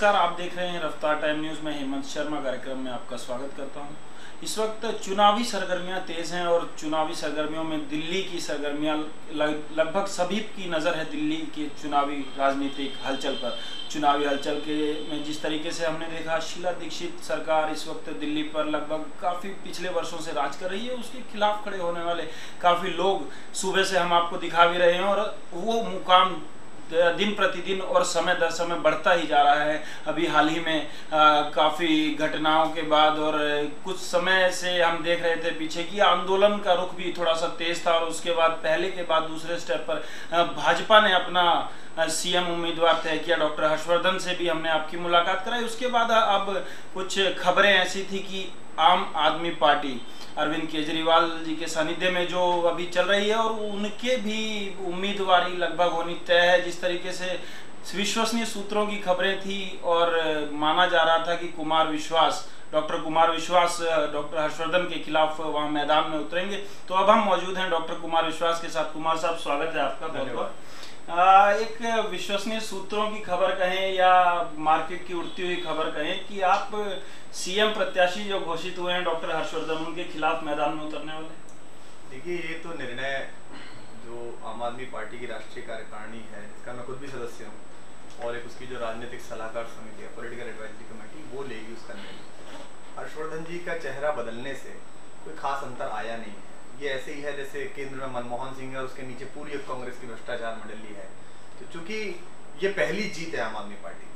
नमस्कार, आप देख रहे हैं रफ्तार टाइम न्यूज़ में हेमंत शर्मा। कार्यक्रम में आपका स्वागत करता हूं। इस वक्त चुनावी सरगर्मियां तेज़ हैं और चुनावी सरगर्मियों में दिल्ली की सरगर्मियां लगभग सभी की नज़र है दिल्ली के चुनावी राजनीतिक हलचल पर। चुनावी हलचल के में जिस तरीके से हमने देखा, शीला दीक्षित सरकार इस वक्त दिल्ली पर लगभग काफ़ी पिछले वर्षों से राज कर रही है। उसके खिलाफ खड़े होने वाले काफ़ी लोग सुबह से हम आपको दिखा भी रहे हैं और वो मुकाम दिन प्रतिदिन और समय दर समय बढ़ता ही जा रहा है। अभी हाल ही में काफ़ी घटनाओं के बाद और कुछ समय से हम देख रहे थे पीछे की आंदोलन का रुख भी थोड़ा सा तेज था और उसके बाद पहले के बाद दूसरे स्टेप पर भाजपा ने अपना सीएम उम्मीदवार तय किया। डॉक्टर हर्षवर्धन से भी हमने आपकी मुलाकात कराई। उसके बाद अब कुछ खबरें ऐसी थी कि आम आदमी पार्टी अरविंद केजरीवाल जी के सानिध्य में जो अभी चल रही है और उनके भी उम्मीदवारी लगभग होनी तय है। जिस तरीके से विश्वसनीय सूत्रों की खबरें थी और माना जा रहा था कि डॉक्टर कुमार विश्वास डॉक्टर हर्षवर्धन के खिलाफ वहां मैदान में उतरेंगे। तो अब हम मौजूद हैं डॉक्टर कुमार विश्वास के साथ। कुमार साहब, स्वागत है आपका बहुत बहुत। एक विश्वसनीय सूत्रों की खबर कहें या मार्केट की उड़ती हुई खबर कहें कि आप सीएम प्रत्याशी जो घोषित हुए हैं डॉक्टर हर्षवर्धन, उनके खिलाफ मैदान में उतरने वाले। देखिए, ये तो निर्णय जो आम आदमी पार्टी की राष्ट्रीय कार्यकारिणी है, इसका मैं खुद भी सदस्य हूँ और एक उसकी जो राजनीतिक सलाहकार समिति है, पॉलिटिकल एडवाइजरी कमेटी, वो लेगी उसका निर्णय। हर्षवर्धन जी का चेहरा बदलने से कोई खास अंतर आया नहीं है। ये ऐसे ही है जैसे केंद्र में मनमोहन सिंह है और उसके नीचे पूरी कांग्रेस की भ्रष्टाचार मंडली है। तो चूंकि ये पहली जीत है आम आदमी पार्टी,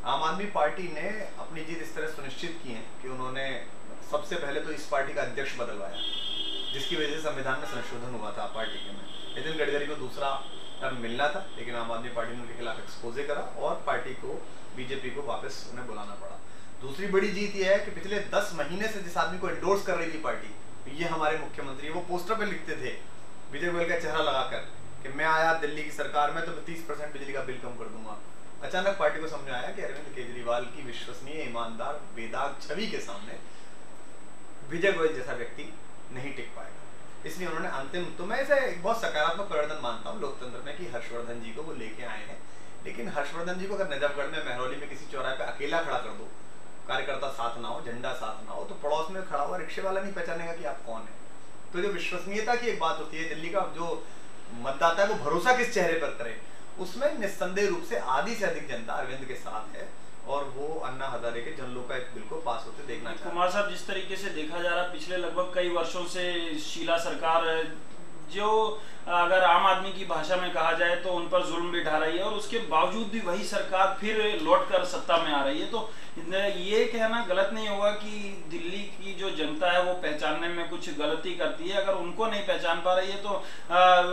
आम आदमी पार्टी ने अपनी जीत इस तरह सुनिश्चित की है कि उन्होंने सबसे पहले तो इस पार्टी का अध्यक्ष बदलवाया, जिसकी वजह से संविधान में संशोधन हुआ था पार्टी के में। नितिन गडकरी को दूसरा टर्म मिलना था, लेकिन आम आदमी पार्टी ने उनके खिलाफ एक्सपोजे करा और पार्टी को, बीजेपी को वापस उन्हें बुलाना पड़ा। दूसरी बड़ी जीत यह है कि पिछले 10 महीने से जिस आदमी को एंडोर्स कर रही थी पार्टी, ये हमारे मुख्यमंत्री, वो पोस्टर पे लिखते थे विजय गोयल का चेहरा लगाकर कि मैं आया दिल्ली की सरकार में तो 30% बिजली का बिल कम कर दूंगा। अचानक पार्टी को समझ आया कि अरविंद केजरीवाल की विश्वसनीय, ईमानदार, बेदाग छवि के सामने विजय गोयल जैसा व्यक्ति नहीं टिक पाएगा। इसलिए उन्होंने अंतिम, तो मैं इसे एक बहुत सकारात्मक परिवर्तन मानता हूँ लोकतंत्र में कि हर्षवर्धन जी को वो लेके आए हैं। लेकिन हर्षवर्धन जी को अगर नजफगढ़ में, महरौली में किसी चौराहे पे अकेला खड़ा कर दो, कार्यकर्ता साथ ना हो, झंडा साथ ना हो, तो पड़ोस में खड़ा हुआ रिक्शे वाला नहीं पहचानेगा कि आप कौन है। तो जो विश्वसनीयता की एक बात होती है, दिल्ली का जो मतदाता है वो भरोसा किस चेहरे पर करे, उसमें निस्संदेह रूप से आधी से अधिक जनता अरविंद के साथ है और वो अन्ना हजारे के जनलोक का एक बिल को पास होते देखना चाहिए। कुमार साहब, जिस तरीके से देखा जा रहा है पिछले लगभग कई वर्षों से शीला सरकार जो अगर आम आदमी की भाषा में कहा जाए तो उन पर जुल्म भी ढा रही है और उसके बावजूद भी वही सरकार फिर लौटकर सत्ता में आ रही है। तो ये कहना गलत नहीं होगा कि दिल्ली की जो जनता है वो पहचानने में कुछ गलती करती है। अगर उनको नहीं पहचान पा रही है तो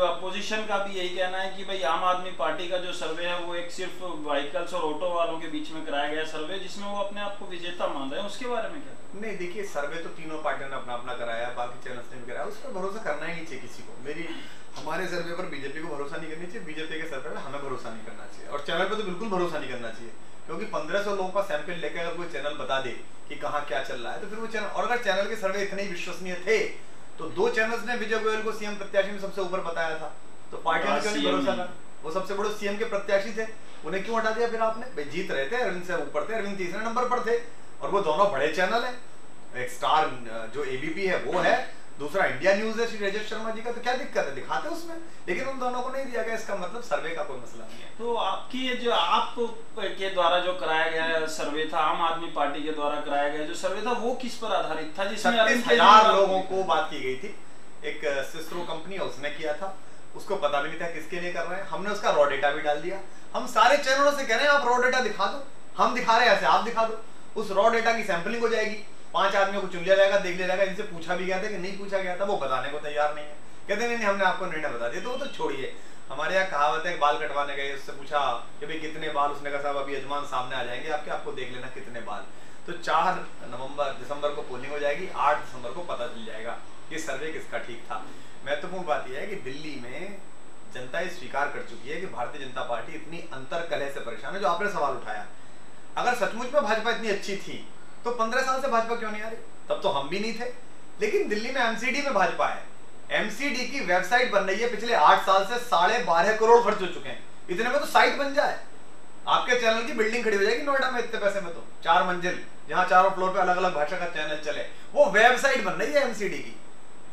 अपोजिशन का भी यही कहना है कि भाई आम आदमी पार्टी का जो सर्वे है वो एक सिर्फ व्हीकल्स और ऑटो वालों के बीच में कराया गया सर्वे, जिसमें वो अपने आप को विजेता मान रहे हैं। उसके बारे में क्या? नहीं, देखिए, सर्वे तो तीनों पार्टियों ने अपना अपना कराया, बाकी चैनल्स ने भी कराया, उस पर भरोसा करना ही नहीं चाहिए किसी को। हमारे सर्वे पर बीजेपी को भरोसा नहीं करनी चाहिए, बीजेपी के सर्वे पर हमें भरोसा नहीं करना चाहिए और चैनल पर तो बिल्कुल भरोसा नहीं करना चाहिए, क्योंकि 1500 लोगों का सैंपल लेकर अगर कोई चैनल बता दे कि कहाँ क्या चल रहा है तो फिर वो चैनल, और अगर चैनल के सर्वे इतने ही विश्वसनीय थे तो 2 चैनल्स ने विजय गोयल को सीएम प्रत्याशी में सबसे ऊपर बताया था, तो पार्टी ने क्यों नहीं भरोसा करा? वो सबसे बड़े सीएम के प्रत्याशी थे, उन्हें क्यों हटा दिया फिर आपने? भाई जीत रहे थे, अरविंद से ऊपर थे, अरविंद तीसरे नंबर पर थे और वो दोनों बड़े चैनल है। एक स्टार जो एबीपी है वो है, दूसरा इंडिया न्यूज है श्री राजेश शर्मा जी का, तो क्या दिक्कत है? दिखाते उसमें, लेकिन उन दोनों को नहीं दिया गया। इसका मतलब सर्वे का कोई मसला नहीं है। तो आपकी ये जो आप के द्वारा जो कराया गया सर्वे था, आम आदमी पार्टी के द्वारा कराया गया जो सर्वे था, वो किस पर आधारित था? जिसमें 37,000 लोगों को बात की गई थी। एक सिस्ट्रो कंपनी है उसने किया था, उसको पता भी नहीं था किसके लिए कर रहे हैं। हमने उसका रॉ डेटा भी डाल दिया। हम सारे चैनलों से कह रहे हैं आप रॉ डेटा दिखा दो, हम दिखा रहे हैं ऐसे आप दिखा दो। उस रॉ डेटा की सैंपलिंग हो जाएगी, 5 आदमियों को चुन लिया जाएगा, देख लिया जाएगा इनसे पूछा भी गया था कि नहीं पूछा गया था, वो बताने को तैयार नहीं है। कहते नहीं हमने आपको निर्णय बता दिया। तो वो तो छोड़िए, हमारे यहाँ कहावत है बाल कटवाने गए, उससे पूछा कि भाई कितने बाल, उसने कहा साहब अभी यजमान सामने आ जाएंगे आपको देख लेना कितने बाल। तो 4 दिसंबर को पोलिंग हो जाएगी, 8 दिसंबर को पता चल जाएगा कि सर्वे किसका ठीक था। महत्वपूर्ण बात यह है कि दिल्ली में जनता ये स्वीकार कर चुकी है कि भारतीय जनता पार्टी इतनी अंतर कलह से परेशान है। जो आपने सवाल उठाया, अगर सचमुच में भाजपा इतनी अच्छी थी तो 15 साल से भाजपा क्यों नहीं आ रही? तब तो हम भी नहीं थे। लेकिन दिल्ली में एमसीडी में भाजपा है, एमसीडी की वेबसाइट बन रही है, पिछले 8 साल से 12.5 करोड़ खर्च हो चुके हैं। इतने में तो साइट बन जाए, आपके चैनल की बिल्डिंग खड़ी हो जाएगी नोएडा में इतने पैसे में, तो 4 मंजिल, जहां चारों फ्लोर पे अलग अलग भाषा का चैनल चले। वो वेबसाइट बन रही है एमसीडी की,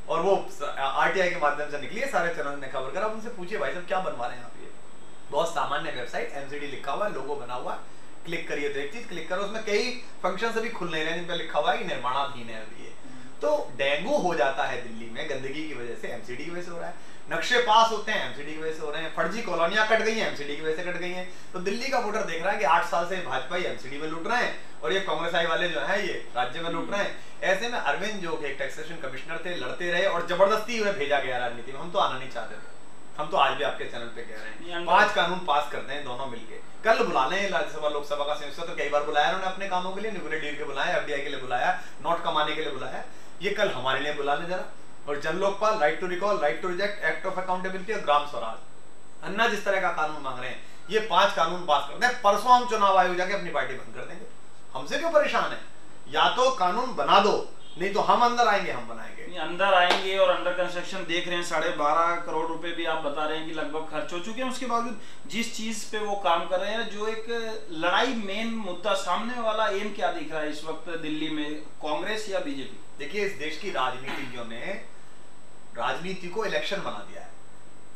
और वो आरटीआई के माध्यम से निकली है, सारे चैनल ने खबर करा। उनसे पूछिए भाई साहब क्या बनवा रहे हैं आप, ये बहुत सामान्य वेबसाइट, एमसीडी लिखा हुआ है, लोगो बना हुआ है, क्लिक करिए तो एक चीज, क्लिक करो उसमें कई फंक्शन अभी खुल नहीं रहे जिन पे लिखा हुआ है कि निर्माणाधीन है अभी ये। तो डेंगू हो जाता है दिल्ली में गंदगी की वजह से, एमसीडी की वजह से हो रहा है। नक्शे पास होते हैं एमसीडी की वजह से हो रहे हैं। फर्जी कॉलोनियां कट गई हैं एमसीडी की वजह से कट गई हैं। तो दिल्ली का वोटर देख रहा है कि 8 साल से भाजपा ही एमसीडी में लूट रहे हैं और ये कांग्रेस आई वाले जो है ये राज्य में लूट रहे हैं। ऐसे में अरविंद जो एक टैक्सेशन कमिश्नर थे, लड़ते रहे और जबरदस्ती उन्हें भेजा गया राजनीति में। हम तो आना नहीं चाहते थे, हम तो आज भी आपके चैनल पे कह रहे हैं 5 कानून पास करते हैं दोनों मिलके। कल बुला लें राज्यसभा लोकसभा का संयुक्त सत्र, कई बार बुलाया उन्होंने अपने कामों के लिए, न्यूक्लियर डील के बुलाया, एफडीआई के लिए बुलाया, नोट कमाने के लिए बुलाया। ये कल हमारे लिए बुला लें जरा। और Jan Lokpal, right to recall, right to reject, act of accountability और ग्राम स्वराज, अन्ना जिस तरह का कानून मांग रहे हैं, ये 5 कानून पास करते हैं। परसों हम चुनाव आयोग जाके अपनी पार्टी बंद कर देंगे। हमसे क्यों परेशान है? या तो कानून बना दो, नहीं तो हम अंदर आएंगे, हम बनाएंगे। अंदर आएंगे और अंडर कंस्ट्रक्शन देख रहे हैं, 12.5 करोड़ रुपए भी आप बता रहे हैं कि लगभग खर्च हो चुके हैं। उसके बावजूद जिस चीज पे वो काम कर रहे हैं, जो एक लड़ाई मेन मुद्दा सामने वाला एम क्या दिख रहा है इस वक्त दिल्ली में, कांग्रेस या बीजेपी? देखिए, इस देश की राजनीतिज्ञों ने राजनीति को इलेक्शन बना दिया है।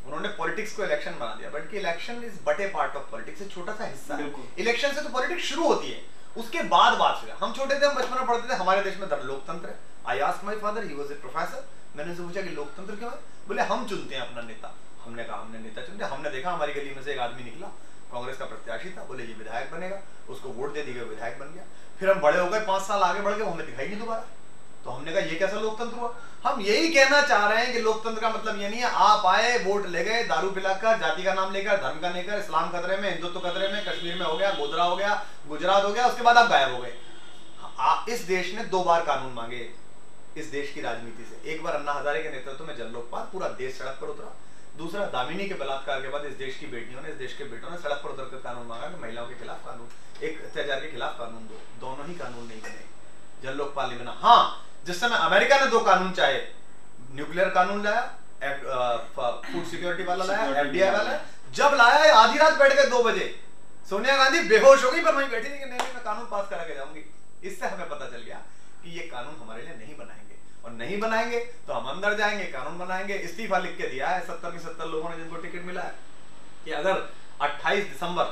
उन्होंने पॉलिटिक्स को इलेक्शन बना दिया, but election is but A part of politics, छोटा सा हिस्सा है। इलेक्शन से तो पॉलिटिक्स शुरू होती है, उसके बाद बात शुरू। हम छोटे थे, हम बचपन में पढ़ते थे, हमारे देश में लोकतंत्र है। I asked my father, he was a professor, मैंने उनसे पूछा कि लोकतंत्र क्यों है? बोले हम चुनते हैं अपना नेता। हमने कहा हमने नेता चुनते, हमने देखा हमारी गली में से एक आदमी निकला, कांग्रेस का प्रत्याशी था, बोले ये विधायक बनेगा, उसको वोट दे दिया, विधायक बन गया। फिर हम बड़े हो गए, 5 साल आगे बढ़ गए, हमें दिखाई नहीं दोबारा। तो हमने कहा ये कैसा लोकतंत्र हुआ? हम यही कहना चाह रहे हैं कि लोकतंत्र का मतलब ये नहीं है आप आए, वोट ले गए, दारू पिलाकर, जाति का नाम लेकर, धर्म का लेकर, इस्लाम खतरे में, हिंदुत्व खतरे में, कश्मीर में हो गया, गोधरा हो गया, गुजरात हो गया, उसके बाद आप गायब हो गए। इस देश ने 2 बार कानून मांगे इस देश की राजनीति से। एक बार अन्ना हजारे के नेतृत्व में जन लोकपाल, पूरा देश सड़क पर उतरा। दूसरा, दामिनी के बलात्कार के बाद इस देश की बेटियों ने, इस देश के बेटों ने सड़क पर उतरकर कानून मांगा कि महिलाओं के खिलाफ कानून, एक अत्याचार के खिलाफ कानून दो। दोनों ही कानून नहीं बने, जन लोकपाल नहीं बना। हाँ, जिस समय अमेरिका ने 2 कानून चाहे, न्यूक्लियर कानून लाया, फूड सिक्योरिटी वाला लाया, एफडीआई वाला, जब लाया आधी रात बैठ गए 2 बजे, सोनिया गांधी बेहोश हो गई, पर वहीं बैठी थी कि नहीं मैं कानून पास करा के जाऊंगी। इससे हमें पता चल गया कि ये कानून हमारे लिए नहीं बनाएंगे, और नहीं बनाएंगे तो हम अंदर जाएंगे, कानून बनाएंगे। इस्तीफा लिख के दिया है 70 के 70 लोगों ने जिनको टिकट मिला है कि अगर 28 दिसंबर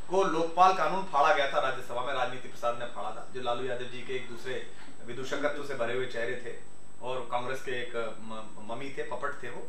को लोकपाल कानून फाड़ा गया था राज्यसभा में, राजनीति प्रसाद ने फाड़ा था, जो लालू यादव जी के एक दूसरे विदूषकत्व से भरे हुए चेहरे थे और कांग्रेस के एक मम्मी थे, पपट थे वो।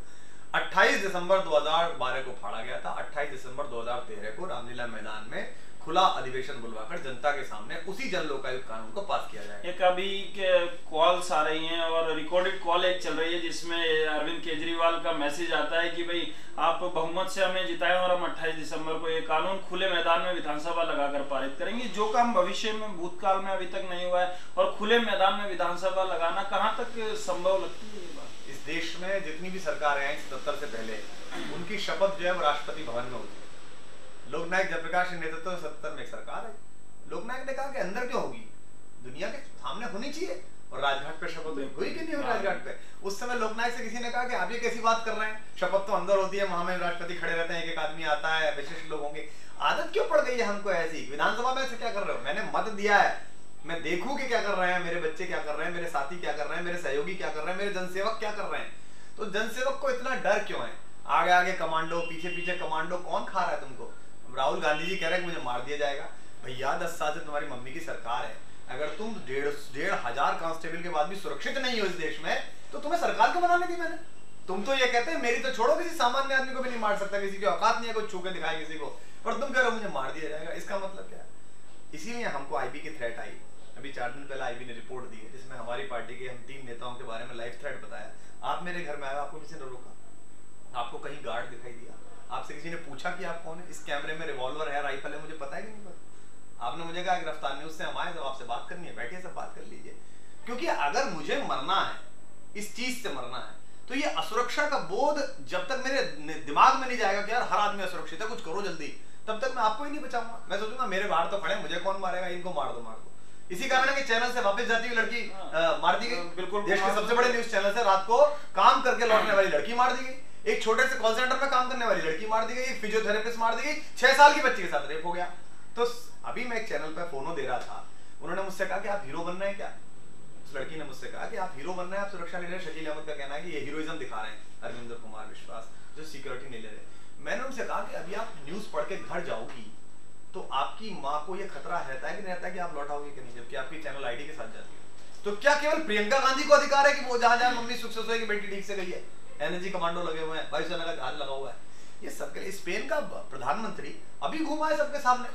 28 दिसंबर 2012 को फाड़ा गया था। 28 दिसंबर 2013 को रामलीला मैदान में खुला अधिवेशन बुलवाकर जनता के सामने उसी जन लोकायुक्त कानून को पास किया जाए। एक अभी के कॉल्स आ रही हैं और रिकॉर्डेड कॉल एक चल रही है जिसमें अरविंद केजरीवाल का मैसेज आता है कि भाई आप बहुमत से हमें जिताएं और हम 28 दिसंबर को ये कानून खुले मैदान में विधानसभा लगाकर पारित करेंगे, जो काम भविष्य में भूतकाल में अभी तक नहीं हुआ है। और खुले मैदान में विधानसभा लगाना कहाँ तक संभव लगती है ये बात? इस देश में जितनी भी सरकारें आई 77 से पहले, उनकी शपथ जो है वो राष्ट्रपति भवन में होती है। लोकनायक जयप्रकाश के नेतृत्व में 77 में एक सरकार है। लोकनायक ने कहा कि अंदर क्यों होगी, दुनिया के सामने होनी चाहिए, और राजघाट पे शपथ हुई कि नहीं हुई राजघाट पे। उस समय लोकनायक से किसी ने कहा कि आप ये कैसी बात कर रहे हैं, शपथ तो अंदर होती है, वहां में राष्ट्रपति खड़े रहते हैं, एक आदमी आता है, विशिष्ट लोग होंगे। आदत क्यों पड़ गई है हमको ऐसी? विधानसभा में ऐसे क्या कर रहे हो? मैंने मत दिया है, मैं देखूं कि क्या कर रहे हैं मेरे बच्चे, क्या कर रहे हैं मेरे साथी, क्या कर रहे हैं मेरे सहयोगी, क्या कर रहे हैं मेरे जनसेवक, क्या कर रहे हैं। तो जनसेवक को इतना डर क्यों है? आगे आगे कमांडो, पीछे पीछे कमांडो, कौन खा रहा है तुमको? राहुल गांधी जी कह रहे हैं कि मुझे मार दिया जाएगा। भैया 10 साल से तुम्हारी मम्मी की सरकार है, अगर तुम 1,500 कांस्टेबल के बाद भी सुरक्षित नहीं हो इस देश में, तो तुम्हें सरकार क्यों बनाने दी मैंने? तुम तो ये कहते हैं मेरी तो छोड़ो, किसी सामान्य आदमी को भी नहीं मार सकता, किसी की औकात नहीं है कोई छू के दिखाए किसी को, पर तुम कह रहे हो मुझे मार दिया जाएगा। इसका मतलब क्या है? इसीलिए हमको आईबी की थ्रेट आई। अभी 4 दिन पहले आईबी ने रिपोर्ट दी है जिसमें हमारी पार्टी के हम 3 नेताओं के बारे में लाइव थ्रेट बताया। आप मेरे घर में आए, आपको किसी ने रोका? आपको कहीं गार्ड दिखाई दिया? आपसे किसी ने पूछा कि आप कौन है? इस कैमरे में रिवॉल्वर है, राइफल है, मुझे पता है कि नहीं पता? आपने मुझे कहा गिरफ्तार न्यूज से हम आए, तो आपसे बात करनी है, बैठिए सब बात कर लीजिए। क्योंकि अगर मुझे मरना है, इस चीज से मरना है, तो ये असुरक्षा का बोध जब तक मेरे दिमाग में नहीं जाएगा कि यार हर आदमी असुरक्षित है, कुछ करो जल्दी, तब तक मैं आपको ही नहीं बचाऊंगा। मैं सोचूंगा मेरे बाहर तो खड़े, मुझे कौन मारेगा, इनको मार दो मार दो। इसी कारण है कि चैनल से वापस जाती हुई लड़की मार दी गई। बिल्कुल, देश के सबसे बड़े न्यूज चैनल से रात को काम करके लौटने वाली लड़की मार दी गई। एक छोटे से कॉल सेंटर में काम करने वाली लड़की मार दी गई। फिजियोथेरेपिस्ट मार दी गई। 6 साल की बच्ची के साथ रेप हो गया। तो अभी मैं एक चैनल पर फोनो दे रहा था, उन्होंने मुझसे कहा कि आप हीरो बनना है क्या? उस लड़की ने मुझसे कहा कि आप हीरो बनना है, आप सुरक्षा नहीं ले रहे। शकील अहमद का कहना है कि ये हीरोइज्म दिखा रहे हैं हरविंदर कुमार विश्वास, जो सिक्योरिटी नहीं ले रहे। मैंने उनसे कहा कि अभी आप न्यूज पढ़ के घर जाओगी तो आपकी माँ को ये खतरा रहता है कि नहीं रहता है कि आप लौटाओगे कि नहीं, जबकि आपकी चैनल आईडी के साथ जाती है। तो क्या केवल प्रियंका गांधी को अधिकार है कि वो जहां जहां मम्मी सुख से कि बेटी ठीक से गई है, एनर्जी कमांडो लगे हुए हैं, वायुसेना का जहाज लगा हुआ है, ये सबके लिए स्पेन का प्रधानमंत्री अभी घूमा है सबके सामने,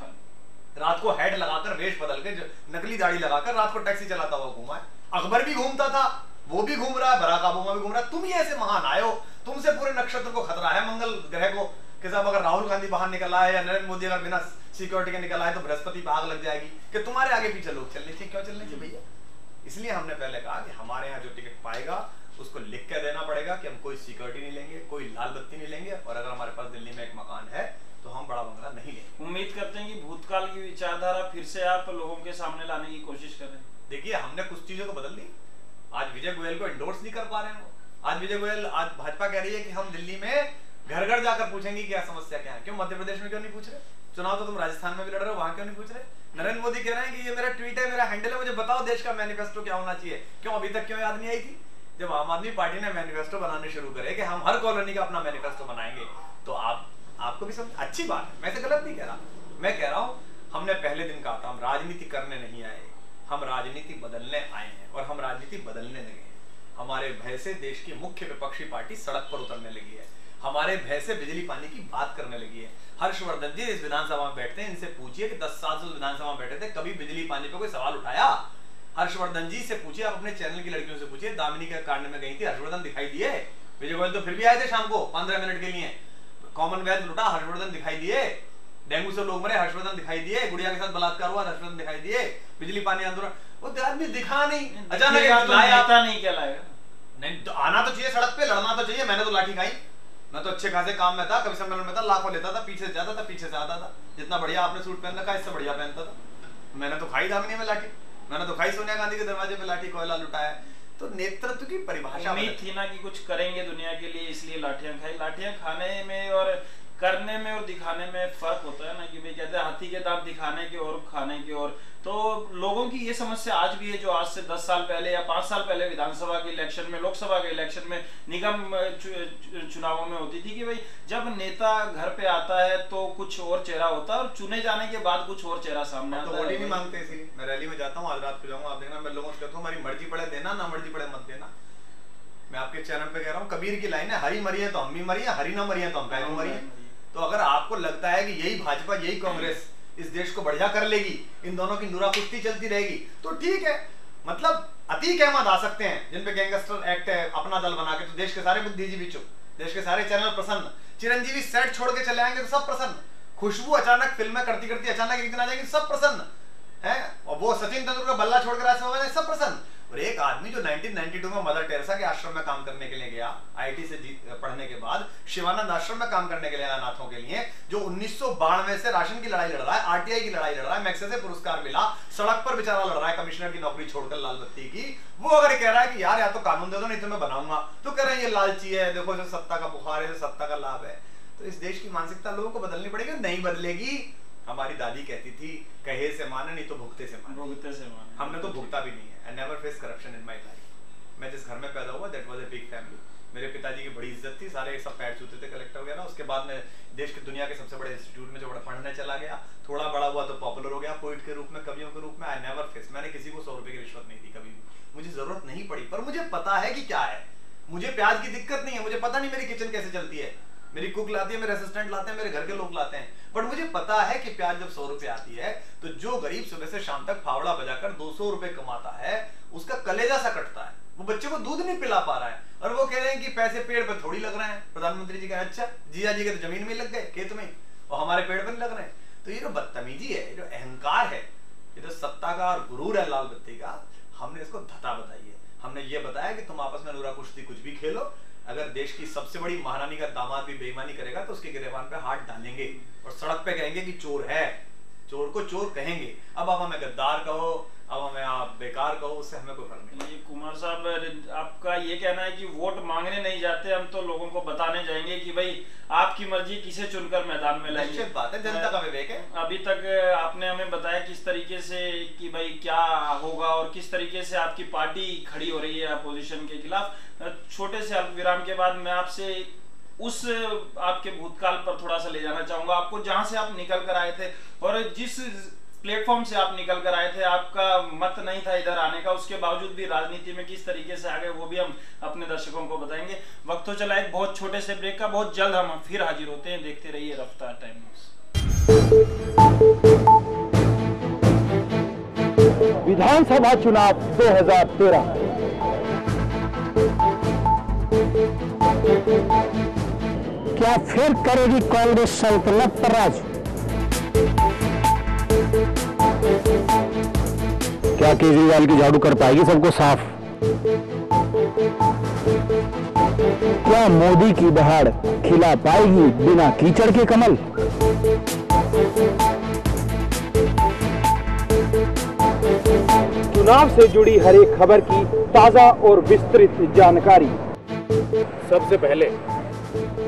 रात को हेड लगाकर, वेश बदल के, नकली दाढ़ी लगाकर रात को टैक्सी चलाता हुआ घूमा है। अकबर भी घूमता था, वो भी घूम रहा है, बराक ओबामा भी घूम रहा है। तुम ही ऐसे महान आए हो, तुमसे पूरे नक्षत्र को खतरा है, मंगल ग्रह को, कि साहब अगर राहुल गांधी बाहर निकल आए या नरेंद्र मोदी अगर बिना सिक्योरिटी के निकल आए तो बृहस्पति पे आग लग जाएगी, कि तुम्हारे आगे पीछे लोग चलने चाहिए। क्यों चलने चाहिए भैया? इसलिए हमने पहले कहा कि हमारे यहाँ जो टिकट पाएगा उसको लिख के देना पड़ेगा कि हम कोई सिक्योरिटी नहीं लेंगे, कोई लाल बत्ती नहीं लेंगे, और अगर हमारे पास दिल्ली में एक मकान है तो हम बड़ा बंगला नहीं लेंगे। उम्मीद करते हैं कि भूतकाल की विचारधारा फिर से आप लोगों के सामने लाने की कोशिश करें। देखिए, हमने कुछ चीजों को बदल दी। आज विजय गोयल को इंडोर्स नहीं कर पा रहे हैं वो। आज विजय गोयल, आज भाजपा कह रही है कि हम दिल्ली में घर घर जाकर पूछेंगे क्या समस्या क्या है। क्यों मध्य प्रदेश में क्यों नहीं पूछ रहे? चुनाव तो तुम राजस्थान में भी लड़ रहे हो, वहां क्यों नहीं पूछ रहे? नरेंद्र मोदी कह रहे हैं कि ये मेरा ट्वीट है, मेरा हैंडल है, मुझे बताओ देश का मैनिफेस्टो क्या होना चाहिए। क्यों अभी तक क्यों याद नहीं आई थी? जब आम आदमी पार्टी ने मैनिफेस्टो बनाने शुरू करे कि हम हर कॉलोनी का अपना मैनिफेस्टो बनाएंगे, तो आपको भी समझ, अच्छी बात है, मैं तो गलत नहीं कह रहा। मैं कह रहा हूं हमने पहले दिन कहा था हम राजनीति करने नहीं आए, हम राजनीति बदलने आए हैं, और हम राजनीति बदलने लगे हैं। हमारे भय से देश की मुख्य विपक्षी पार्टी सड़क पर उतरने लगी है, हमारे भय से बिजली पानी की बात करने लगी है। हर्षवर्धन जी इस विधानसभा में बैठते हैं, इनसे पूछिए कि 10 साल से विधानसभा में बैठे थे, कभी बिजली पानी पे कोई सवाल उठाया? हर्षवर्धन जी से पूछिए, आप अपने चैनल की लड़कियों से पूछिए, दामिनी के कांड में गई थी, हर्षवर्धन दिखाई दिए? विजय गोयल तो फिर भी आए थे शाम को 15 मिनट के लिए, कॉमनवेल्थ लुटा, हर्षवर्धन दिखाई दिए? डेंगू से लोग मरे, हर्षवर्धन दिखाई दिए? गुड़िया के साथ बलात्कार हुआ, हर्षवर्धन दिखाई दिए? बिजली पानी आंदोलन, वो आदमी दिखा नहीं, अचानक लाया नहीं, क्या लाएगा? नहीं तो आना तो चाहिए सड़क पे, लड़ना तो चाहिए। मैंने तो लाठी खाई, मैं तो अच्छे खासे काम में था, कभी सम्मेलन में था, लाखों लेता था, पीछे से जाता था, पीछे से आता था। जितना बढ़िया आपने सूट पहन रखा इससे बढ़िया पहनता था। मैंने तो खाई दामिनी में लाठी, मैंने तो खाई सोनिया गांधी के दरवाजे पे लाठी, कोयला लुटाया। तो नेतृत्व की परिभाषा उम्मीद थी ना कि कुछ करेंगे दुनिया के लिए, इसलिए लाठियां खाई। लाठियां खाने में और करने में और दिखाने में फर्क होता है ना, कि भाई कहते हैं हाथी के दांत दिखाने के और खाने के और। तो लोगों की ये समस्या आज भी है, जो आज से 10 साल पहले या 5 साल पहले विधानसभा के इलेक्शन में, लोकसभा के इलेक्शन में, निगम चुनावों में होती थी कि भाई जब नेता घर पे आता है तो कुछ और चेहरा होता है और चुने जाने के बाद कुछ और चेहरा सामने आता है। तो वोट ही नहीं मांगते, इसीलिए मैं रैली में जाता हूँ, आज रात को जाऊंगा, आप देखना मैं लोगों से कहता हूँ हमारी मर्जी पड़े देना, ना मर्जी पड़े मत देना। मैं आपके चैनल पे कह रहा हूँ, कबीर की लाइन है, हरी मरी है तो हम भी मरी है, हरी ना मरी है तो हम काहे मरी है। तो अगर आपको लगता है कि यही भाजपा, यही कांग्रेस इस देश को बढ़िया कर लेगी, इन दोनों की नुरा कुश्ती चलती रहेगी, तो ठीक है। मतलब अतीक अहमद आ सकते हैं जिन पे गैंगस्टर एक्ट है, अपना दल बना के, तो देश के सारे बुद्धिजीवी चुप, देश के सारे चैनल प्रसन्न। चिरंजीवी सेट छोड़ के चले आएंगे तो सब प्रसन्न। खुशबू अचानक फिल्में करती करती अचानक एक दिन आ जाएंगे, सब प्रसन्न है। और वो सचिन तेंदुलकर बल्ला छोड़ कर आए, सब प्रसन्न। और एक आदमी जो 1992 में मदर टेरेसा के आश्रम में काम करने के लिए गया, आईआईटी से पढ़ने के बाद शिवानंद आश्रम में काम करने के लिए अनाथों के लिए, जो 1992 से राशन की लड़ाई लड़ रहा है, आरटीआई की लड़ाई लड़ रहा है, मैक्सेसे पुरस्कार मिला, सड़क पर बेचारा लड़ रहा है कमिश्नर की नौकरी छोड़कर लाल बत्ती की, वो अगर कह रहा है कि यार या तो कानून दे दो नहीं तो मैं बनाऊंगा, तो कह रहे हैं ये लालची है, देखो जो सत्ता का बुखार है, सत्ता का लाभ है। तो इस देश की मानसिकता लोगों को बदलनी पड़ेगी, नहीं बदलेगी। हमारी दादी कहती थी कहे से माने नहीं तो भुगते से माने, भुगते से माने। हमने तो भुगता भी नहीं है। I never face corruption in my life. मैं जिस घर में पैदा हुआ that was a big family. मेरे पिताजी की बड़ी इज्जत थी, सारे सब पैर छूते थे कलेक्टर वगैरह। उसके बाद मैं देश की दुनिया के सबसे बड़े इंस्टीट्यूट में जो बड़ा पढ़ने चला गया, थोड़ा बड़ा हुआ तो पॉपुलर हो गया पोइट के रूप में, कवियों के रूप में। आई नेवर फेस, मैंने किसी को 100 रुपए की रिश्वत नहीं दी कभी भी, मुझे जरूरत नहीं पड़ी। पर मुझे पता है कि क्या है, मुझे प्याज की दिक्कत नहीं है, मुझे पता नहीं मेरी किचन कैसे चलती है, मेरी कुक लाती है, मेरे असिस्टेंट लाते हैं, मेरे घर के लोग लाते हैं। बट मुझे पता है कि प्याज जब 100 रुपए आती है तो जो गरीब सुबह से शाम तक फावड़ा बजाकर 200 रुपए कमाता है, उसका कलेजा सा कटता है। वो बच्चे को दूध नहीं पिला पा रहा है और वो कह रहे हैं कि पैसे पेड़ पे थोड़ी लग रहे हैं। प्रधानमंत्री जी कह अच्छा जिया जी के तो जमीन में लग गए, खेत में, और हमारे पेड़ पर नहीं लग रहे हैं। तो ये जो बदतमीजी है, ये जो अहंकार है, ये जो सत्ता का और गुरूर है लाल बत्ती का, हमने इसको धता बताई है। हमने ये बताया कि तुम आपस में नूरा कुश्ती कुछ भी खेलो, अगर देश की सबसे बड़ी महारानी का दामाद भी बेईमानी करेगा तो उसके गिरेबान पे हाथ डालेंगे और सड़क पे कहेंगे कि चोर है। चोर को चोर कहेंगे। अब आप हमें गद्दार कहो, अब हमें आप बेकार कहो, उससे हमें कोई फर्क नहीं पड़ता। ये कुमार साहब, आपका ये कहना है कि वोट मांगने नहीं जाते, हम तो लोगों को बताने जाएंगे कि भाई आपकी मर्जी किसे चुनकर मैदान में लाएंगे। निश्चित बात है, जनता का विवेक है। अभी तक आपने हमें बताया किस तरीके से कि भाई क्या होगा और किस तरीके से आपकी पार्टी खड़ी हो रही है अपोजिशन के खिलाफ। छोटे से अल्प विराम के बाद मैं आपसे उस आपके भूतकाल पर थोड़ा सा ले जाना चाहूंगा, आपको जहां से आप निकल कर आए थे और जिस प्लेटफॉर्म से आप निकल कर आए थे, आपका मत नहीं था इधर आने का, उसके बावजूद भी राजनीति में किस तरीके से आ गए वो भी हम अपने दर्शकों को बताएंगे। वक्त तो चला एक बहुत छोटे से ब्रेक का, बहुत जल्द हम फिर हाजिर होते हैं। देखते रहिए रफ्तार टाइम न्यूज़। विधानसभा चुनाव 2013 क्या फिर करेगी कांग्रेस सल्तनत पर राज? क्या केजरीवाल की झाड़ू कर पाएगी सबको साफ? क्या मोदी की दहाड़ खिला पाएगी बिना कीचड़ के कमल? चुनाव से जुड़ी हर एक खबर की ताजा और विस्तृत जानकारी सबसे पहले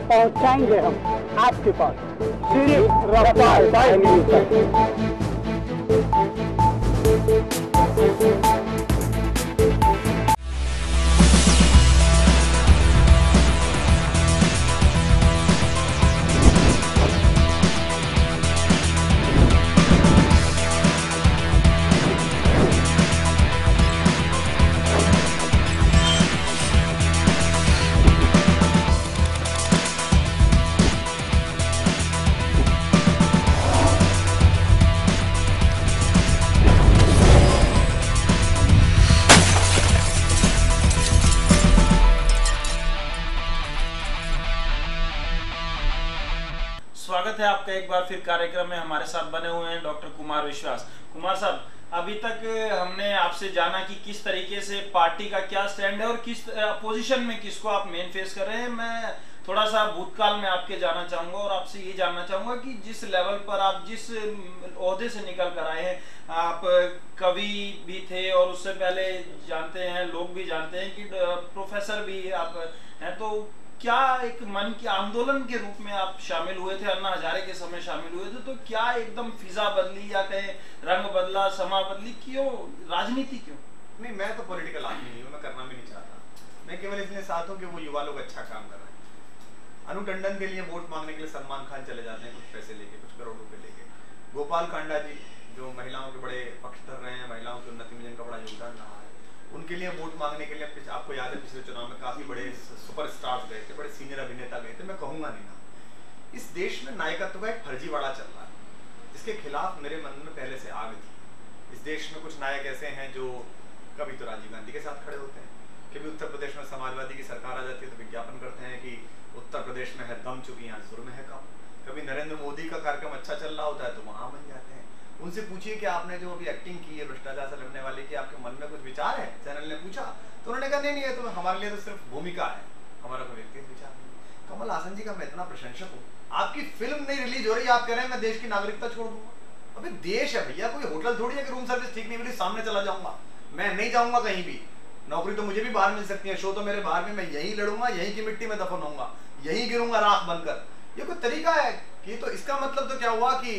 पहुंचाएंगे हम आपके पास सिर्फ रफ्तार टाइम न्यूज़ तक। स्वागत है आपका एक बार फिर कार्यक्रम में। हमारे साथ बने हुए हैं डॉक्टर कुमार विश्वास। कुमार साहब, अभी तक हमने आपसे जाना कि किस तरीके से पार्टी का क्या स्टैंड है और किस अपोजिशन में किसको आप मेन फेस कर रहे हैं। मैं थोड़ा सा भूतकाल में आपके जाना चाहूंगा और आपसे ये जानना चाहूंगा कि जिस लेवल पर आप जिस ओहदे से निकल कर आए हैं, आप कवि भी थे और उससे पहले जानते हैं, लोग भी जानते हैं कि प्रोफेसर भी आप हैं, तो क्या एक मन के आंदोलन के रूप में आप शामिल हुए थे, अन्ना हजारे के समय शामिल हुए थे, तो क्या एकदम फिजा बदली या कहें रंग बदला, समा बदली, क्यों राजनीति क्यों? नहीं, मैं तो पॉलिटिकल आदमी नहीं हूँ, मैं करना भी नहीं चाहता। मैं केवल इसलिए साथ हूँ कि वो युवा लोग अच्छा काम कर रहे हैं। अनु टंडन के लिए वोट मांगने के लिए सलमान खान चले जाते हैं कुछ पैसे लेके, कुछ करोड़ रुपए लेके। गोपाल कांडा जी जो महिलाओं के बड़े पक्षधर रहे हैं, महिलाओं की उन्नति में जिनका बड़ा योगदान रहा है, उनके लिए वोट मांगने के लिए आपको याद है पिछले चुनाव में काफी बड़े सुपरस्टार्स गए थे, बड़े सीनियर अभिनेता गए थे। मैं कहूंगा नहीं ना, इस देश में नायकत्व का एक फर्जीवाड़ा चल रहा है जिसके खिलाफ मेरे मन में पहले से आग थी। इस देश में कुछ नायक ऐसे हैं जो कभी तो राजीव गांधी के साथ खड़े होते हैं, कभी उत्तर प्रदेश में समाजवादी की सरकार आ जाती है तो विज्ञापन करते हैं कि उत्तर प्रदेश में है दम, चूंकि यहाँ जुर्म है कम। कभी नरेंद्र मोदी का कार्यक्रम अच्छा चल रहा होता है तो वहां बन जाते हैं। उनसे पूछिए कि आपने जो अभी एक्टिंग की है भ्रष्टाचार से लड़ने वाले की, आपके मन में कुछ विचार है? चैनल ने पूछा तो उन्होंने कहा नहीं, है तो हमारे लिए तो सिर्फ भूमिका है, हमारा कोई व्यक्तिगत विचार नहीं। कमल हासन जी का मैं इतना प्रशंसक हूँ, आपकी फिल्म नहीं रिलीज हो रही, आप कह रहे हैं मैं देश की नागरिकता छोड़ दूंगा। अभी देश है भैया, कोई होटल थोड़ी है कि रूम सर्विस ठीक नहीं मिली सामने चला जाऊंगा। मैं नहीं जाऊंगा कहीं भी, नौकरी तो मुझे भी बाहर मिल सकती है, शो तो मेरे बाहर में, मैं यही लड़ूंगा, यही की मिट्टी में दफन होऊंगा, यही गिरूंगा राख बनकर। ये कोई तरीका है कि? तो इसका मतलब तो क्या हुआ कि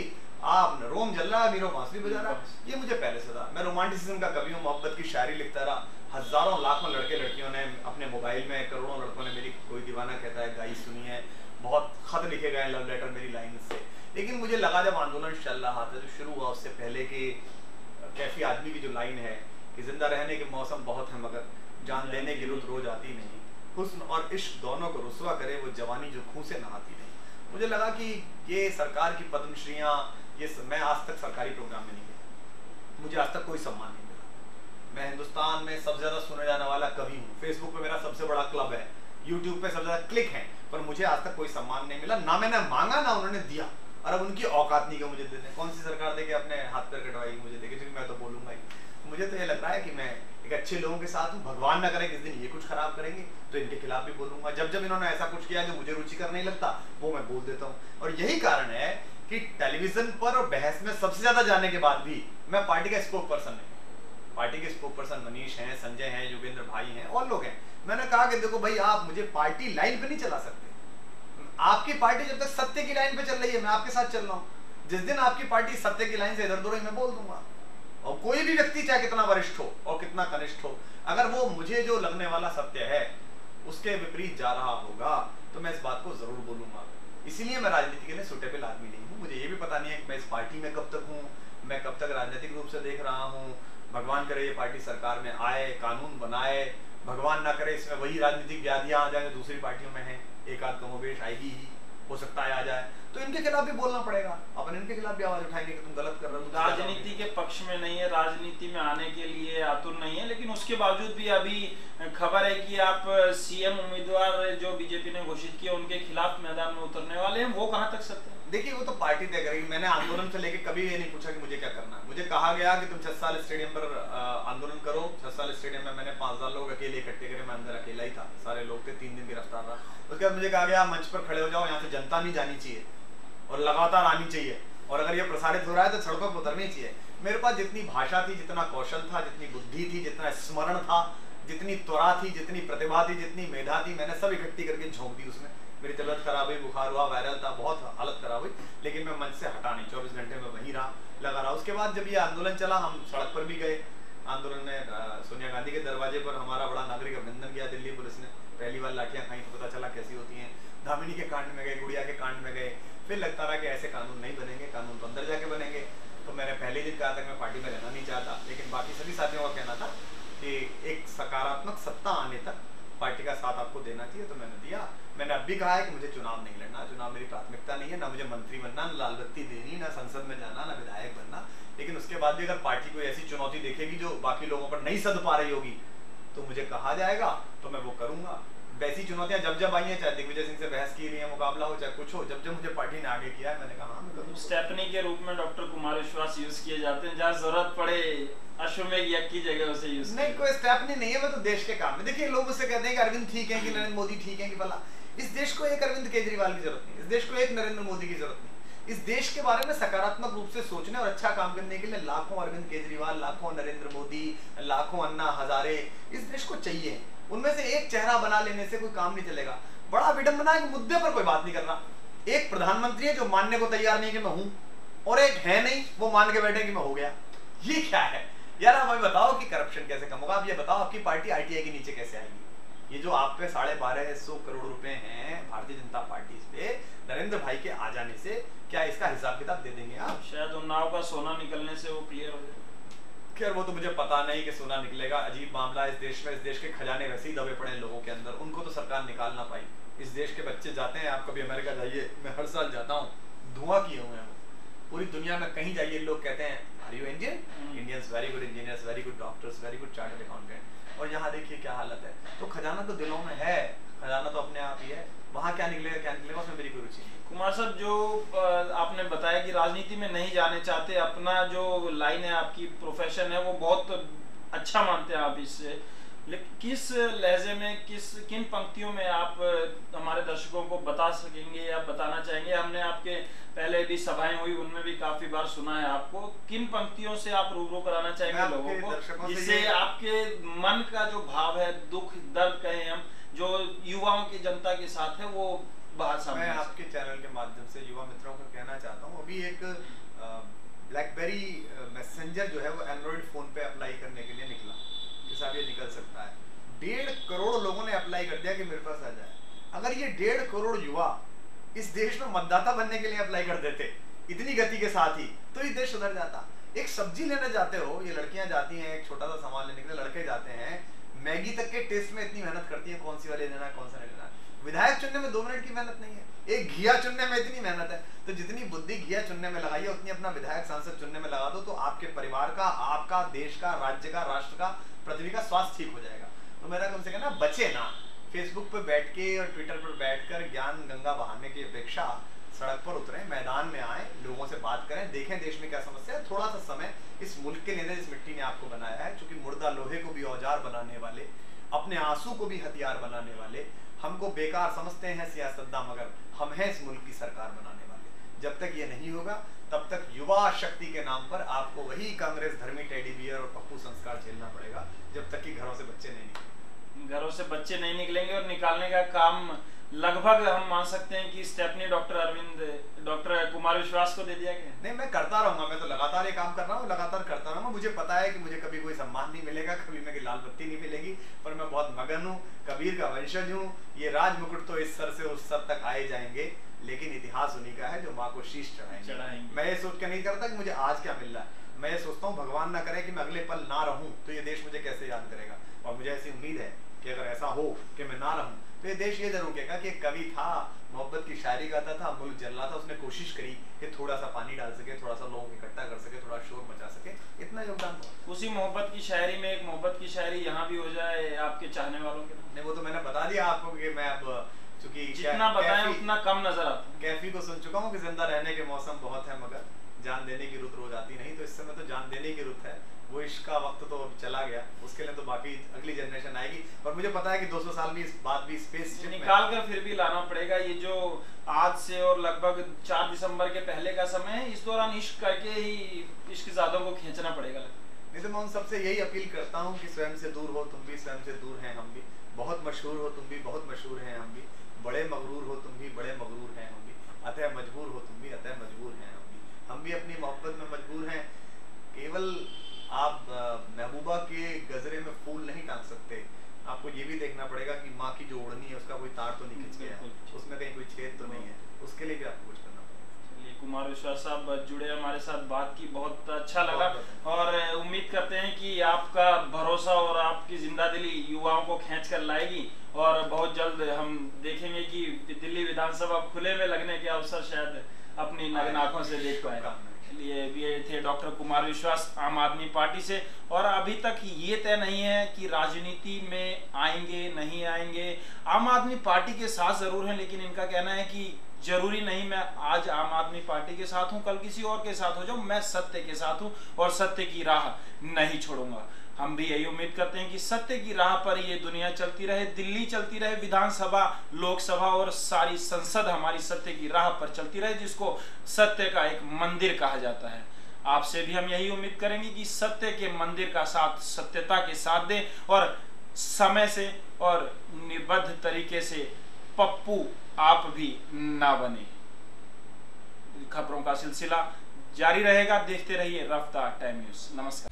आप रोम जल रहा है, मीरो बांसुरी बजा रहा है। ये मुझे पहले से था। मैं रोमांटिसिज्म का कवि हूँ, मोहब्बत की शायरी लिखता रहा। हजारों लाखों लड़के लड़कियों ने अपने मोबाइल में, करोड़ों लड़कों ने मेरी कोई दीवाना कहता है गाई सुनी है, बहुत खत लिखे गए लव लेटर मेरी लाइन से। लेकिन मुझे लगा जब आंदोलन चल रहा था, जो शुरू हुआ उससे पहले कि कैफी आदमी की जो लाइन है कि जिंदा रहने के मौसम बहुत है मगर जान लेने की रुत रोज आती नहीं, हुस्न और इश्क दोनों को रुसवा करे वो जवानी जो खून से नहाती नहीं। मुझे लगा कि ये सरकार की पद्मश्रीयां, ये मैं आज तक सरकारी प्रोग्राम में नहीं गया, मुझे आज तक कोई सम्मान नहीं मिला। मैं हिंदुस्तान में सबसे ज्यादा सुने जाने वाला कवि हूँ, फेसबुक पे मेरा सबसे बड़ा क्लब है, यूट्यूब पे सबसे ज्यादा क्लिक है, पर मुझे आज तक कोई सम्मान नहीं मिला। ना मैंने मांगा ना उन्होंने दिया, और अब उनकी औकात नहीं कि मुझे दे दें। कौन सी सरकार देके अपने हाथ पैर कटवाएगी मुझे देखे, क्योंकि मैं तो बोलूंगा ही। मुझे तो ये लग रहा है कि मैं एक अच्छे लोगों के साथ हूँ, भगवान ना करे किस दिन ये कुछ खराब करेंगे तो इनके खिलाफ भी बोलूंगा। जब जब इन्होंने ऐसा कुछ किया जो मुझे रुचिकर नहीं लगता वो मैं बोल देता हूँ। और यही कारण है कि टेलीविजन पर और बहस में सबसे ज्यादा जाने के बाद भी मैं पार्टी का स्पोक पर्सन नहीं। पार्टी के स्पोक पर्सन मनीष हैं, संजय हैं, योगेंद्र भाई हैं और लोग हैं। मैंने कहा कि देखो भाई, आप मुझे पार्टी लाइन पे नहीं चला सकते। आपकी पार्टी जब तक सत्य की लाइन पे चल रही है, मैं आपके साथ चल रहा हूं। जिस दिन आपकी पार्टी सत्य की लाइन से इधर उधर, मैं बोल दूंगा। और कोई भी व्यक्ति चाहे कितना वरिष्ठ हो और कितना कनिष्ठ हो, अगर वो मुझे जो लगने वाला सत्य है उसके विपरीत जा रहा होगा तो मैं इस बात को जरूर बोलूंगा। इसीलिए मैं राजनीति के लिए सुटेबल आदमी नहीं हूँ। मुझे ये भी पता नहीं है कि मैं इस पार्टी में कब तक हूँ, मैं कब तक राजनीतिक रूप से देख रहा हूँ। भगवान करे ये पार्टी सरकार में आए, कानून बनाए, भगवान ना करे इसमें वही राजनीतिक व्याधियां आ जाए जो दूसरी पार्टियों में है। एक आध कमोबेश आएगी ही, हो सकता है आ जाए, तो इनके खिलाफ भी बोलना पड़ेगा। अपन इनके खिलाफ भी आवाज उठाएंगे कि तुम गलत कर रहे हो। राजनीति के पक्ष में नहीं है, राजनीति में आने के लिए आतुर नहीं है, लेकिन उसके बावजूद भी अभी खबर है कि आप सीएम उम्मीदवार जो बीजेपी ने घोषित किया उनके खिलाफ मैदान में उतरने वाले हैं। वो कहां तक सत्य है? देखिए, वो तो पार्टी तय करेगी। मैंने आंदोलन से लेके कभी ये नहीं पूछा कि मुझे क्या करना है। मुझे कहा गया कि तुम 6 साल स्टेडियम पर आंदोलन करो। 6 साल स्टेडियम में मैंने 5000 लोग अकेले इकट्ठे करे, मैं अंदर अकेला ही था, सारे लोग थे, 3 दिन गिरफ्तार रहा। उसके बाद मुझे कहा गया मंच पर खड़े हो जाओ, यहाँ से जनता नहीं जानी चाहिए और लगातार आनी चाहिए, और अगर ये प्रसारित हो रहा है तो सड़कों पर उतरनी चाहिए। मेरे पास जितनी भाषा थी, जितना कौशल था, जितनी बुद्धि थी, जितना स्मरण था, जितनी त्वरा थी, जितनी प्रतिभा थी, जितनी मेधा थी, मैंने सब इकट्ठी करके झोंक दी उसमें। मेरी तबीयत खराब हुई, बुखार हुआ, वायरल था, बहुत हालत खराब हुई, लेकिन मैं मंच से हटा नहीं। 24 घंटे में वहीं रहा, लगा रहा। उसके बाद जब ये आंदोलन चला, हम सड़क पर भी गए। आंदोलन में सोनिया गांधी के दरवाजे पर हमारा बड़ा नागरिक अभिनंदन किया दिल्ली पुलिस ने। पहली बार लाठियां खाई तो पता चला कैसी होती हैं। धामिनी के कांड में गए, गुड़िया के कांड में गए। फिर लगता रहा कि ऐसे कानून नहीं बनेंगे, कानून तो अंदर जाके बनेंगे। तो मैंने पहले दिन कहा था कि मैं पार्टी में रहना नहीं चाहता, लेकिन बाकी सभी साथियों का कहना था कि एक सकारात्मक सत्ता आने तक पार्टी का साथ आपको देना चाहिए, तो मैंने दिया। मैंने अब भी कहा है कि मुझे चुनाव नहीं लड़ना, चुनाव मेरी प्राथमिकता नहीं है, ना मुझे मंत्री बनना, ना लाल बत्ती देनी, ना संसद में जाना, ना विधायक बनना। लेकिन उसके बाद भी अगर पार्टी कोई ऐसी चुनौती देखेगी जो बाकी लोगों पर नहीं सध पा रही होगी, तो मुझे कहा जाएगा, तो मैं वो करूंगा। वैसी चुनौतियां जब जब आई हैं, चाहे दिग्विजय सिंह से बहस की लिए मुकाबला हो, चाहे कुछ हो, जब जब मुझे पार्टी ने आगे किया है, मैंने कहा हाँ मैं करूंगा। स्टेपनी के रूप में डॉक्टर कुमार विश्वास यूज किए जाते हैं, जहाँ जरूरत पड़े अश्वमेघ यज्ञ की जगह उसे यूज नहीं, कोई स्टेपनी नहीं है, मैं तो देश के काम में। देखिए, लोग मुझसे कहते हैं कि अरविंद ठीक है, कि नरेंद्र मोदी ठीक है, कि भला इस देश को एक अरविंद केजरीवाल की जरूरत नहीं, इस देश को एक नरेंद्र मोदी की जरूरत नहीं। इस देश के बारे में सकारात्मक रूप से सोचने और अच्छा काम करने के लिए लाखों अरविंद केजरीवाल, लाखों नरेंद्र मोदी, लाखों अन्ना हजारे इस देश को चाहिए। उनमें से एक चेहरा बना लेने से कोई काम नहीं चलेगा। बड़ा विडंबना है कि मुद्दे पर कोई बात नहीं कर रहा। एक प्रधानमंत्री है जो मानने को तैयार नहीं कि मैं हूं, और एक है नहीं वो मान के बैठे कि मैं हो गया। ये क्या है यार? आप हमें बताओ कि करप्शन कैसे कम होगा? आप ये बताओ, आपकी पार्टी आईटीआई के नीचे कैसे आएगी? ये जो आप पे 1250 करोड़ रुपए हैं भारतीय जनता पार्टी पे नरेंद्र भाई के आ जाने से, क्या इसका हिसाब किताब दे देंगे आप? शायद उन्नाव का सोना निकलने से वो क्लियर हो जाए। खैर, वो तो मुझे पता नहीं कि सोना निकलेगा। अजीब मामला इस देश में। इस देश के खजाने वैसे ही दबे पड़े हैं लोगों के अंदर, उनको तो सरकार निकाल ना पाई। इस देश के बच्चे जाते हैं, आप कभी अमेरिका जाइए, मैं हर साल जाता हूँ, धुआं किए हुए हैं वो। पूरी दुनिया में कहीं जाइए, लोग कहते हैं are you Indian? Indians very good engineers, very good doctors, very good chartered accountant. और यहाँ देखिए क्या हालत है। तो खजाना तो दिलों में है, खजाना तो अपने आप ही है। वहाँ क्या निकलेगा उसमें मेरी कोई रुचि नहीं। कुमार साहब, जो आपने बताया कि राजनीति में नहीं जाने चाहते, अपना जो लाइन है, आपकी प्रोफेशन है, वो बहुत अच्छा मानते हैं आप इससे, लेकिन किस लहजे में, किन पंक्तियों में आप हमारे दर्शकों को बता सकेंगे या बताना चाहेंगे? हमने आपके पहले भी सभाएं हुई, उनमें भी काफी बार सुना है आपको। किन पंक्तियों से आप रूबरू कराना चाहेंगे लोगों को, जिससे आपके मन का जो भाव है, दुख दर्द कहें हम, जो युवाओं की जनता के साथ है, वो बाहर सामने? मैं आपके चैनल के माध्यम से युवा मित्रों को कहना चाहता हूँ, अभी एक ब्लैकबेरी मैसेंजर जो है वो एंड्रॉइड फोन पे अप्लाई करने के लिए निकला। साहब ये निकल सकता है। 1.5 करोड़ लोगों ने अप्लाई कर दिया कि मेरे पास आ जाए। अगर ये 1.5 करोड़ युवा इस देश में मतदाता बनने के लिए अप्लाई कर देते इतनी गति के साथ ही, तो ये देश सुधर जाता। एक सब्जी लेने जाते हो, ये लड़कियां जाती हैं एक छोटा सा सामान लेने के लिए, लड़के जाते हैं मैगी तक के टेस्ट में इतनी मेहनत करती है, कौन सी वाली लेना है, कौन सा नहीं लेना है। विधायक चुनने में 2 मिनट की मेहनत नहीं है, एक घिया चुनने में इतनी मेहनत है। तो जितनी बुद्धि घिया चुनने में लगाइए, उतनी अपना विधायक सांसद चुनने में लगा दो, तो आपके परिवार का, आपका, देश का, राज्य का, राष्ट्र का, पृथ्वी का स्वास्थ्य ठीक हो जाएगा। तो मेरा कम से कम ना, बचे ना फेसबुक पे बैठ के और ट्विटर पर बैठकर ज्ञान गंगा बहाने की अपेक्षा सड़क पर उतरें, मैदान में आए, लोगों से बात करें, देखें देश में क्या समस्या है। थोड़ा सा समय इस मुल्क के लिए, इस मिट्टी ने आपको बनाया है, क्योंकि मुर्दा लोहे को भी औजार बनाने वाले, अपने आंसू को भी हथियार बनाने वाले, हमको बेकार समझते हैं सियासतदान, मगर हम हैं इस मुल्क की सरकार बनाने वाले। जब तक ये नहीं होगा तब तक युवा शक्ति के नाम पर आपको वही कांग्रेस धर्मी टेडी बियर और पप्पू संस्कार झेलना पड़ेगा, जब तक कि घरों से बच्चे नहीं निकलेंगे। घरों से बच्चे नहीं निकलेंगे और निकालने का काम लगभग हम मान सकते हैं कि स्टेपनी डॉक्टर कुमार विश्वास को दे दिया गया। नहीं, मैं करता रहूंगा, मैं तो लगातार ये काम कर रहा हूँ, लगातार करता रहूंगा। मुझे पता है कि मुझे कभी कोई सम्मान नहीं मिलेगा, कभी मेरी लाल बत्ती नहीं मिलेगी, पर मैं बहुत मगन हूँ, कबीर का वंशज हूँ। ये राज मुकुट तो इस सर से उस सर तक आए जाएंगे, लेकिन इतिहास उन्हीं का है जो माँ को शीश चढ़ाएंगे। मैं ये सोच के नहीं करता कि मुझे आज क्या मिल रहा है, मैं ये सोचता हूँ भगवान ना करे कि मैं अगले पल ना रहूं तो ये देश मुझे कैसे याद करेगा। और मुझे ऐसी उम्मीद है कि अगर ऐसा हो कि मैं ना रहूं तो ये देश ये जरूर कहेगा कि एक कवि था, मोहब्बत की शायरी गाता था, मुल्क जल रहा था, उसने कोशिश करी कि थोड़ा सा पानी डाल सके, थोड़ा सा लोगों को इकट्ठा कर सके, थोड़ा शोर मचा सके, इतना योगदान हुआ। उसी मोहब्बत की शायरी में एक मोहब्बत की शायरी यहाँ भी हो जाए आपके चाहने वालों के। नहीं, वो तो मैंने बता दिया आपको कि मैं अब चूंकि जितना बताएं उतना कम नजर आता है। कैफी को सुन चुका हूँ कि जिंदा रहने के मौसम बहुत है मगर जान देने की रुत रोज आती नहीं, तो इस समय तो जान देने की रुत है। वो इश्क का वक्त तो चला गया, उसके लिए तो बाकी अगली जनरेशन आएगी। और मुझे पता है कि 200 साल भी इस बात भी स्पेस निकाल कर फिर भी लाना पड़ेगा। ये जो आज से और लगभग 4 दिसंबर के पहले का समय है, इस दौरान इश्क करके ही इश्कज़ादों को खींचना पड़ेगा। नहीं तो मैं उन सबसे यही अपील करता हूँ कि स्वयं से दूर हो तुम भी, स्वयं से दूर हैं हम भी, बहुत मशहूर हो तुम भी, बहुत मशहूर हैं हम भी, बड़े मगरूर हो तुम भी, बड़े मगरूर हैं हम भी, अतः मजबूर हो तुम भी, अतः मजबूर हैं हम भी अपनी मोहब्बत में मजबूर हैं। केवल आप महबूबा के गजरे में फूल नहीं टांग सकते, आपको ये भी देखना पड़ेगा कि माँ की जो ओढ़नी है उसका कोई तार तो नहीं खिंच गया है, उसमें कहीं कोई छेद तो नहीं है, उसके लिए भी आपको कुछ करना पड़ेगा। चलिए, कुमार विश्वास साहब जुड़े हमारे साथ, बात की बहुत अच्छा लगा और उम्मीद करते हैं कि आपका भरोसा और आपकी जिंदादिली युवाओं को खींच कर लाएगी और बहुत जल्द हम देखेंगे कि दिल्ली विधानसभा खुले में लगने के अवसर शायद अपनी नग्न आंखों से देख पाए। ये थे डॉक्टर कुमार विश्वास आम आदमी पार्टी से। और अभी तक ये तय नहीं है कि राजनीति में आएंगे नहीं आएंगे, आम आदमी पार्टी के साथ जरूर हैं, लेकिन इनका कहना है कि जरूरी नहीं मैं आज आम आदमी पार्टी के साथ हूं, कल किसी और के साथ हो जाऊं, मैं सत्य के साथ हूं और सत्य की राह नहीं छोड़ूंगा। हम भी यही उम्मीद करते हैं कि सत्य की राह पर ये दुनिया चलती रहे, दिल्ली चलती रहे, विधानसभा, लोकसभा और सारी संसद हमारी सत्य की राह पर चलती रहे, जिसको सत्य का एक मंदिर कहा जाता है। आपसे भी हम यही उम्मीद करेंगे कि सत्य के मंदिर का साथ सत्यता के साथ दें और समय से और निबद्ध तरीके से पप्पू आप भी ना बने। खबरों का सिलसिला जारी रहेगा, देखते रहिए रफ्तार टाइम न्यूज़। नमस्कार।